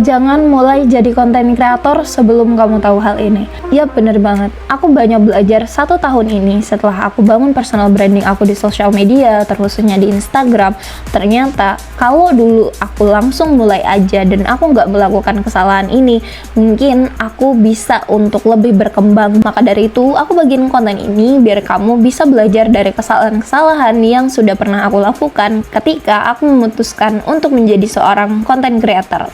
Jangan mulai jadi konten kreator sebelum kamu tahu hal ini. Ya bener banget, aku banyak belajar 1 tahun ini setelah aku bangun personal branding aku di sosial media, terkhususnya di Instagram. Ternyata kalau dulu aku langsung mulai aja dan aku nggak melakukan kesalahan ini, mungkin aku bisa untuk lebih berkembang. Maka dari itu aku bagiin konten ini biar kamu bisa belajar dari kesalahan-kesalahan yang sudah pernah aku lakukan ketika aku memutuskan untuk menjadi seorang content creator.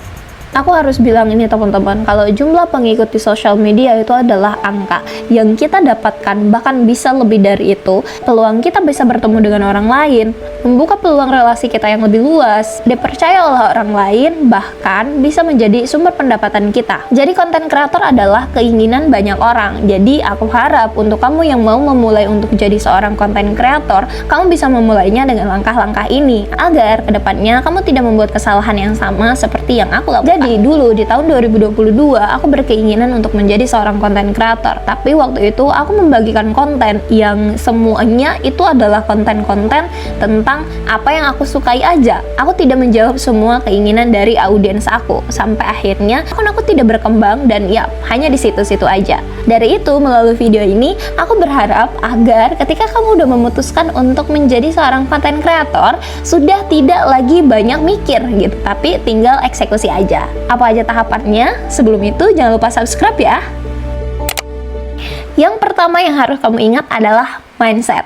Aku harus bilang ini teman-teman, kalau jumlah pengikut di sosial media itu adalah angka yang kita dapatkan, bahkan bisa lebih dari itu. Peluang kita bisa bertemu dengan orang lain, membuka peluang relasi kita yang lebih luas, dipercaya oleh orang lain, bahkan bisa menjadi sumber pendapatan kita. Jadi konten kreator adalah keinginan banyak orang. Jadi aku harap untuk kamu yang mau memulai untuk jadi seorang konten kreator, kamu bisa memulainya dengan langkah-langkah ini, agar kedepannya kamu tidak membuat kesalahan yang sama seperti yang aku lakukan. Jadi dulu di tahun 2022 aku berkeinginan untuk menjadi seorang konten kreator, tapi waktu itu aku membagikan konten yang semuanya itu adalah konten-konten tentang apa yang aku sukai aja. Aku tidak menjawab semua keinginan dari audiens aku, sampai akhirnya aku tidak berkembang dan ya hanya di situ-situ aja. Dari itu melalui video ini aku berharap agar ketika kamu udah memutuskan untuk menjadi seorang konten kreator, sudah tidak lagi banyak mikir gitu, tapi tinggal eksekusi aja. Apa aja tahapannya? Sebelum itu jangan lupa subscribe ya. Yang pertama yang harus kamu ingat adalah mindset.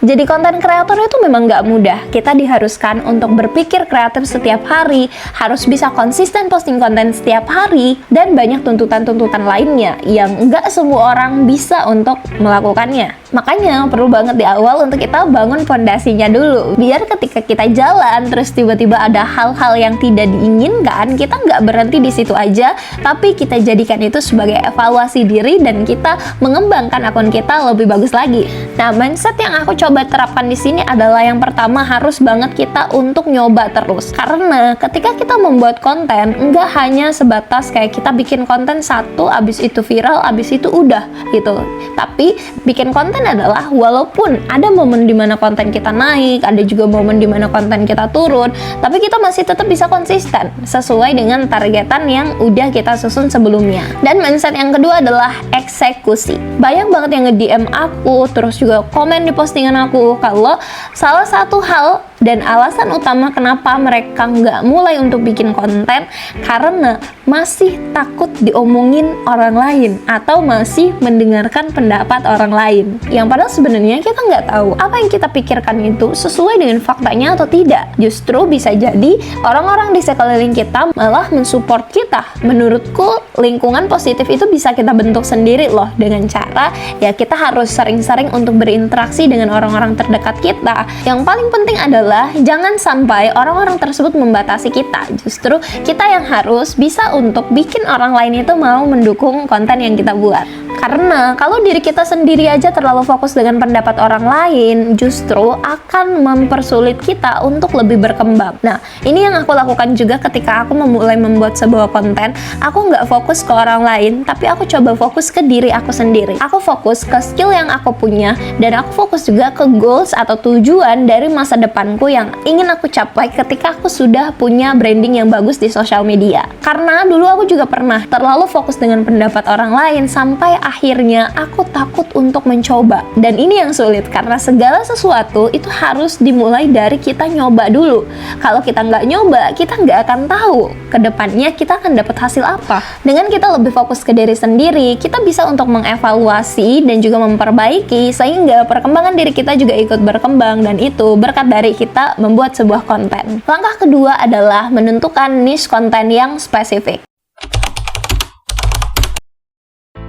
Jadi konten kreator itu memang nggak mudah. Kita diharuskan untuk berpikir kreatif setiap hari, harus bisa konsisten posting konten setiap hari, dan banyak tuntutan-tuntutan lainnya yang nggak semua orang bisa untuk melakukannya. Makanya perlu banget di awal untuk kita bangun fondasinya dulu, biar ketika kita jalan terus tiba-tiba ada hal-hal yang tidak diinginkan, kita nggak berhenti di situ aja, tapi kita jadikan itu sebagai evaluasi diri dan kita mengembangkan akun kita lebih bagus lagi. Nah, mindset yang aku coba terapkan di sini adalah yang pertama, harus banget kita untuk nyoba terus. Karena ketika kita membuat konten, nggak hanya sebatas kayak kita bikin konten satu, abis itu viral, abis itu udah gitu. Tapi bikin konten adalah walaupun ada momen dimana konten kita naik, ada juga momen dimana konten kita turun, tapi kita masih tetap bisa konsisten sesuai dengan targetan yang udah kita susun sebelumnya. Dan mindset yang kedua adalah eksekusi. Banyak banget yang nge-DM aku, terus juga komen di postingan aku kalau salah satu hal dan alasan utama kenapa mereka nggak mulai untuk bikin konten karena masih takut diomongin orang lain atau masih mendengarkan pendapat orang lain, yang padahal sebenarnya kita nggak tahu apa yang kita pikirkan itu sesuai dengan faktanya atau tidak. Justru bisa jadi orang-orang di sekeliling kita malah mensupport kita. Menurutku lingkungan positif itu bisa kita bentuk sendiri loh, dengan cara ya kita harus sering-sering untuk berinteraksi dengan orang-orang terdekat kita. Yang paling penting adalah jangan sampai orang-orang tersebut membatasi kita. Justru kita yang harus bisa untuk bikin orang lain itu mau mendukung konten yang kita buat. Karena kalau diri kita sendiri aja terlalu fokus dengan pendapat orang lain, justru akan mempersulit kita untuk lebih berkembang. Nah, ini yang aku lakukan juga ketika aku memulai membuat sebuah konten. Aku nggak fokus ke orang lain, tapi aku coba fokus ke diri aku sendiri. Aku fokus ke skill yang aku punya, dan aku fokus juga ke goals atau tujuan dari masa depanku yang ingin aku capai ketika aku sudah punya branding yang bagus di sosial media. Karena dulu aku juga pernah terlalu fokus dengan pendapat orang lain sampai akhirnya aku takut untuk mencoba. Dan ini yang sulit, karena segala sesuatu itu harus dimulai dari kita nyoba dulu. Kalau kita nggak nyoba, kita nggak akan tahu kedepannya kita akan dapat hasil apa. Dengan kita lebih fokus ke diri sendiri, kita bisa untuk mengevaluasi dan juga memperbaiki sehingga perkembangan diri kita juga ikut berkembang, dan itu berkat dari kita membuat sebuah konten. Langkah kedua adalah menentukan niche konten yang spesifik.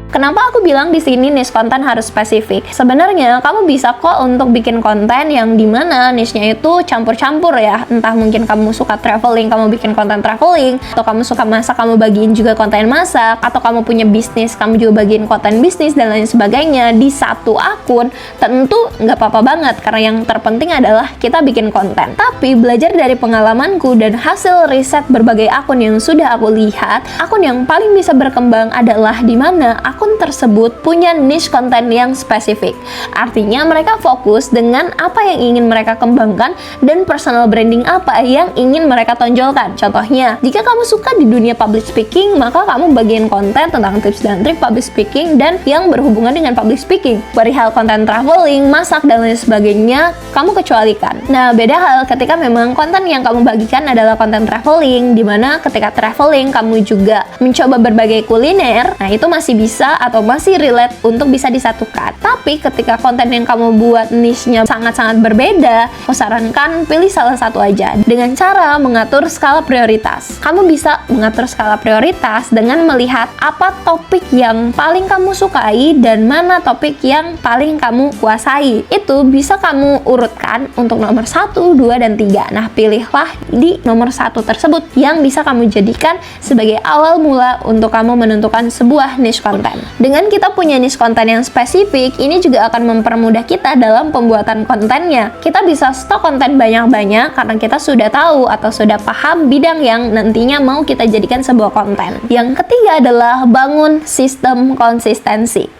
Kenapa aku bilang di sini niche konten harus spesifik? Sebenarnya kamu bisa kok untuk bikin konten yang dimana niche-nya itu campur-campur ya. Entah mungkin kamu suka traveling, kamu bikin konten traveling, atau kamu suka masak, kamu bagiin juga konten masak, atau kamu punya bisnis, kamu juga bagiin konten bisnis dan lain sebagainya di satu akun. Tentu nggak apa-apa banget, karena yang terpenting adalah kita bikin konten. Tapi belajar dari pengalamanku dan hasil riset berbagai akun yang sudah aku lihat, akun yang paling bisa berkembang adalah dimana akun akun tersebut punya niche konten yang spesifik. Artinya mereka fokus dengan apa yang ingin mereka kembangkan dan personal branding apa yang ingin mereka tonjolkan. Contohnya, jika kamu suka di dunia public speaking, maka kamu bagian konten tentang tips dan trik public speaking dan yang berhubungan dengan public speaking. Perihal konten traveling, masak, dan lain sebagainya, kamu kecualikan. Nah, beda hal ketika memang konten yang kamu bagikan adalah konten traveling, dimana ketika traveling kamu juga mencoba berbagai kuliner, nah itu masih bisa atau masih relate untuk bisa disatukan. Tapi ketika konten yang kamu buat niche-nya sangat-sangat berbeda, aku sarankan pilih salah satu aja dengan cara mengatur skala prioritas. Kamu bisa mengatur skala prioritas dengan melihat apa topik yang paling kamu sukai dan mana topik yang paling kamu kuasai. Itu bisa kamu urutkan untuk nomor 1, 2, dan 3. Nah, pilihlah di nomor 1 tersebut yang bisa kamu jadikan sebagai awal mula untuk kamu menentukan sebuah niche konten. Dengan kita punya niche konten yang spesifik, ini juga akan mempermudah kita dalam pembuatan kontennya. Kita bisa stok konten banyak-banyak karena kita sudah tahu atau sudah paham bidang yang nantinya mau kita jadikan sebuah konten. Yang ketiga adalah bangun sistem konsistensi.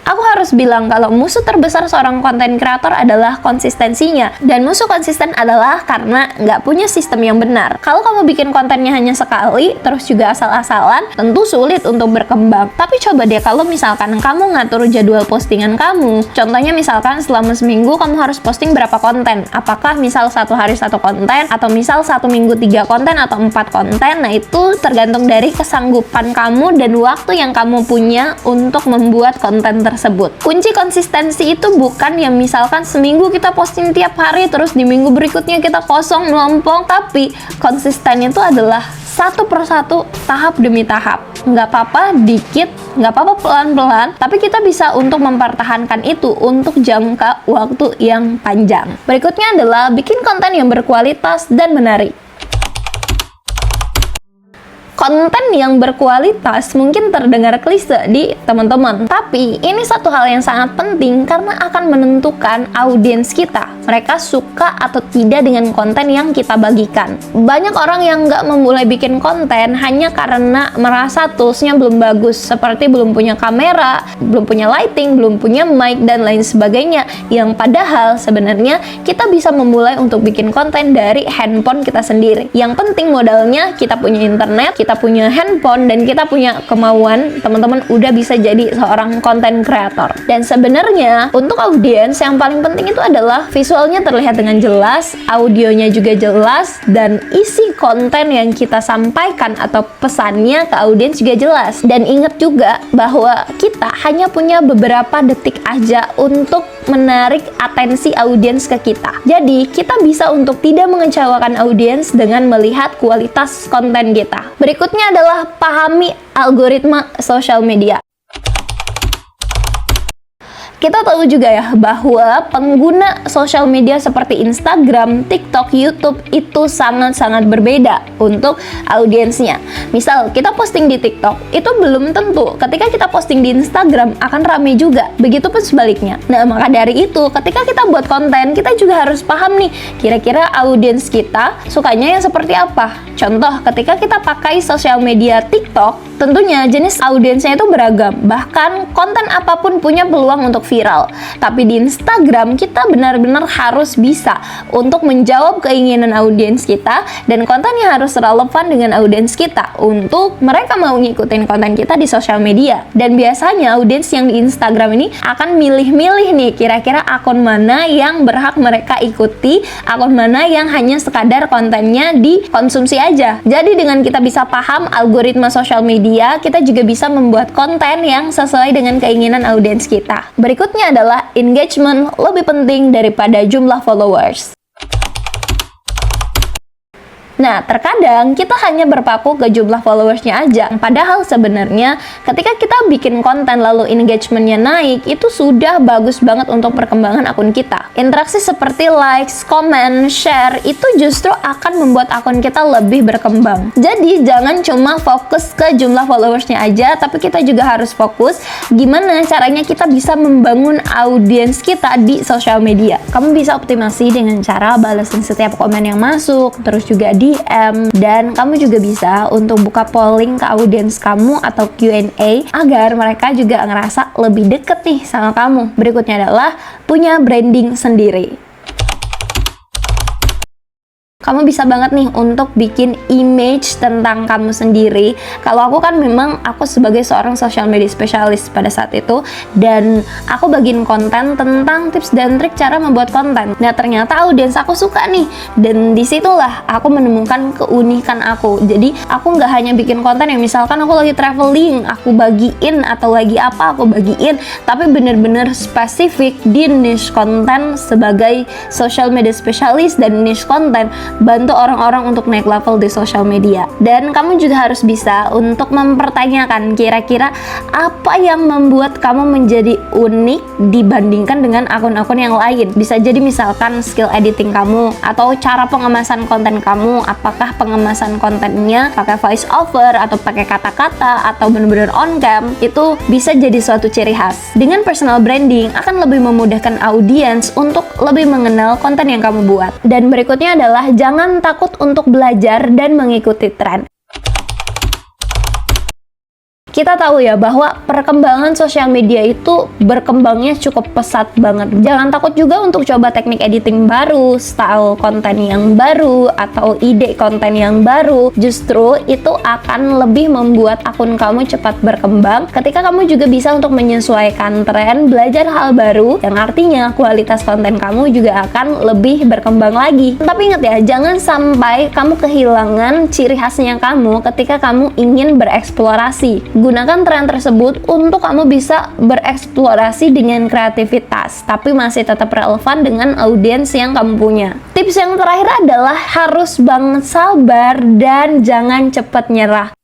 Aku harus bilang kalau musuh terbesar seorang konten kreator adalah konsistensinya. Dan musuh konsisten adalah karena nggak punya sistem yang benar. Kalau kamu bikin kontennya hanya sekali, terus juga asal-asalan, tentu sulit untuk berkembang. Tapi coba deh kalau misalkan kamu ngatur jadwal postingan kamu. Contohnya misalkan selama seminggu kamu harus posting berapa konten. Apakah misal 1 hari 1 konten, atau misal 1 minggu 3 konten, atau 4 konten. Nah, itu tergantung dari kesanggupan kamu dan waktu yang kamu punya untuk membuat konten tersebut. Kunci konsistensi itu bukan yang misalkan seminggu kita posting tiap hari terus di minggu berikutnya kita kosong melompong, tapi konsisten itu adalah satu persatu, tahap demi tahap. Nggak apa-apa dikit, nggak apa-apa pelan-pelan, tapi kita bisa untuk mempertahankan itu untuk jangka waktu yang panjang. Berikutnya adalah bikin konten yang berkualitas dan menarik. Konten yang berkualitas mungkin terdengar klise di teman-teman, tapi ini satu hal yang sangat penting karena akan menentukan audiens kita. Mereka suka atau tidak dengan konten yang kita bagikan. Banyak orang yang nggak memulai bikin konten hanya karena merasa toolsnya belum bagus, seperti belum punya kamera, belum punya lighting, belum punya mic, dan lain sebagainya. Yang padahal sebenarnya kita bisa memulai untuk bikin konten dari handphone kita sendiri. Yang penting modalnya kita punya internet, kita punya handphone, dan kita punya kemauan, teman-teman udah bisa jadi seorang konten kreator. Dan sebenarnya untuk audiens yang paling penting itu adalah visualnya terlihat dengan jelas, audionya juga jelas, dan isi konten yang kita sampaikan atau pesannya ke audiens juga jelas. Dan ingat juga bahwa kita hanya punya beberapa detik aja untuk menarik atensi audiens ke kita. Jadi, kita bisa untuk tidak mengecewakan audiens dengan melihat kualitas konten kita. Berikutnya adalah pahami algoritma sosial media. Kita tahu juga ya bahwa pengguna sosial media seperti Instagram, TikTok, YouTube itu sangat-sangat berbeda untuk audiensnya. Misal kita posting di TikTok, itu belum tentu ketika kita posting di Instagram akan rame juga. Begitupun sebaliknya. Nah, maka dari itu ketika kita buat konten, kita juga harus paham nih, kira-kira audiens kita sukanya yang seperti apa. Contoh, ketika kita pakai sosial media TikTok, tentunya jenis audiensnya itu beragam. Bahkan konten apapun punya peluang untuk viral. Tapi di Instagram kita benar-benar harus bisa untuk menjawab keinginan audiens kita, dan kontennya harus relevan dengan audiens kita untuk mereka mau ngikutin konten kita di sosial media. Dan biasanya audiens yang di Instagram ini akan milih-milih nih kira-kira akun mana yang berhak mereka ikuti, akun mana yang hanya sekadar kontennya dikonsumsi aja. Jadi dengan kita bisa paham algoritma sosial media, kita juga bisa membuat konten yang sesuai dengan keinginan audiens kita. Berikutnya adalah engagement lebih penting daripada jumlah followers. Nah, terkadang kita hanya berpaku ke jumlah followersnya aja. Padahal sebenarnya ketika kita bikin konten lalu engagementnya naik, itu sudah bagus banget untuk perkembangan akun kita. Interaksi seperti likes, comment, share, itu justru akan membuat akun kita lebih berkembang. Jadi, jangan cuma fokus ke jumlah followersnya aja, tapi kita juga harus fokus gimana caranya kita bisa membangun audiens kita di sosial media. Kamu bisa optimasi dengan cara balasin setiap komen yang masuk, terus juga DM, dan kamu juga bisa untuk buka polling ke audiens kamu atau Q&A agar mereka juga ngerasa lebih deket nih sama kamu. Berikutnya adalah punya branding sendiri. Kamu bisa banget nih untuk bikin image tentang kamu sendiri. Kalau aku kan memang aku sebagai seorang social media specialist pada saat itu, dan aku bagiin konten tentang tips dan trik cara membuat konten. Nah ternyata audiens aku suka nih, dan disitulah aku menemukan keunikan aku. Jadi aku nggak hanya bikin konten yang misalkan aku lagi traveling, aku bagiin, atau lagi apa aku bagiin, tapi bener-bener spesifik di niche konten sebagai social media specialist dan niche konten, bantu orang-orang untuk naik level di social media. Dan kamu juga harus bisa untuk mempertanyakan kira-kira apa yang membuat kamu menjadi unik dibandingkan dengan akun-akun yang lain. Bisa jadi misalkan skill editing kamu, atau cara pengemasan konten kamu, apakah pengemasan kontennya pakai voice over atau pakai kata-kata atau bener-bener on cam. Itu bisa jadi suatu ciri khas. Dengan personal branding akan lebih memudahkan audiens untuk lebih mengenal konten yang kamu buat. Dan berikutnya adalah jangan takut untuk belajar dan mengikuti tren. Kita tahu ya bahwa perkembangan sosial media itu berkembangnya cukup pesat banget. Jangan takut juga untuk coba teknik editing baru, style konten yang baru, atau ide konten yang baru. Justru itu akan lebih membuat akun kamu cepat berkembang ketika kamu juga bisa untuk menyesuaikan tren, belajar hal baru, yang artinya kualitas konten kamu juga akan lebih berkembang lagi. Tapi ingat ya, jangan sampai kamu kehilangan ciri khasnya kamu ketika kamu ingin bereksplorasi. Gunakan tren tersebut untuk kamu bisa bereksplorasi dengan kreativitas, tapi masih tetap relevan dengan audiens yang kamu punya. Tips yang terakhir adalah harus banget sabar dan jangan cepat nyerah.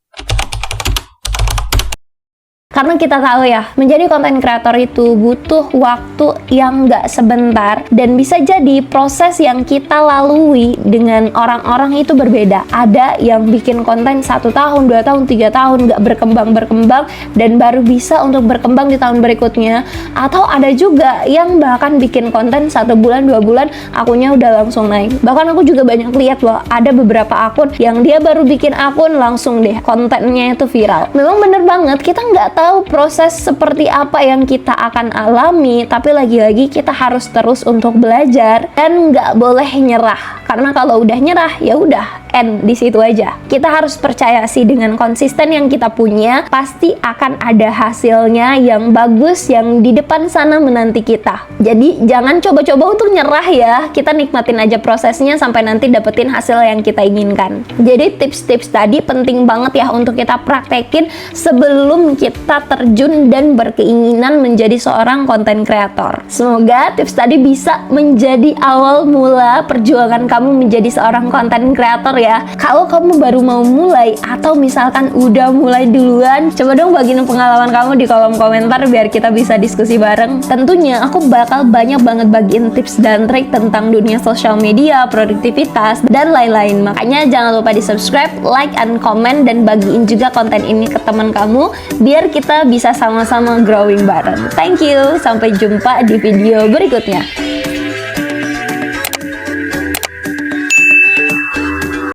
Karena kita tahu ya, menjadi konten kreator itu butuh waktu yang nggak sebentar, dan bisa jadi proses yang kita lalui dengan orang-orang itu berbeda. Ada yang bikin konten 1 tahun, 2 tahun, 3 tahun nggak berkembang, dan baru bisa untuk berkembang di tahun berikutnya. Atau ada juga yang bahkan bikin konten 1 bulan, 2 bulan, akunnya udah langsung naik. Bahkan aku juga banyak lihat loh, ada beberapa akun yang dia baru bikin akun langsung deh kontennya itu viral. Memang bener banget, kita nggak tahu proses seperti apa yang kita akan alami, tapi lagi-lagi kita harus terus untuk belajar dan nggak boleh nyerah. Karena kalau udah nyerah, ya udah end di situ aja. Kita harus percaya sih dengan konsisten yang kita punya, pasti akan ada hasilnya yang bagus yang di depan sana menanti kita. Jadi jangan coba-coba untuk nyerah ya. Kita nikmatin aja prosesnya sampai nanti dapetin hasil yang kita inginkan. Jadi tips-tips tadi penting banget ya untuk kita praktekin sebelum kita terjun dan berkeinginan menjadi seorang konten kreator. Semoga tips tadi bisa menjadi awal mula perjuangan kamu menjadi seorang konten kreator ya. Kalau kamu baru mau mulai atau misalkan udah mulai duluan, coba dong bagiin pengalaman kamu di kolom komentar biar kita bisa diskusi bareng. Tentunya aku bakal banyak banget bagiin tips dan trik tentang dunia sosial media, produktivitas, dan lain-lain. Makanya jangan lupa di subscribe, like, and comment, dan bagiin juga konten ini ke teman kamu biar kita bisa sama-sama growing bareng. Thank you, sampai jumpa di video berikutnya.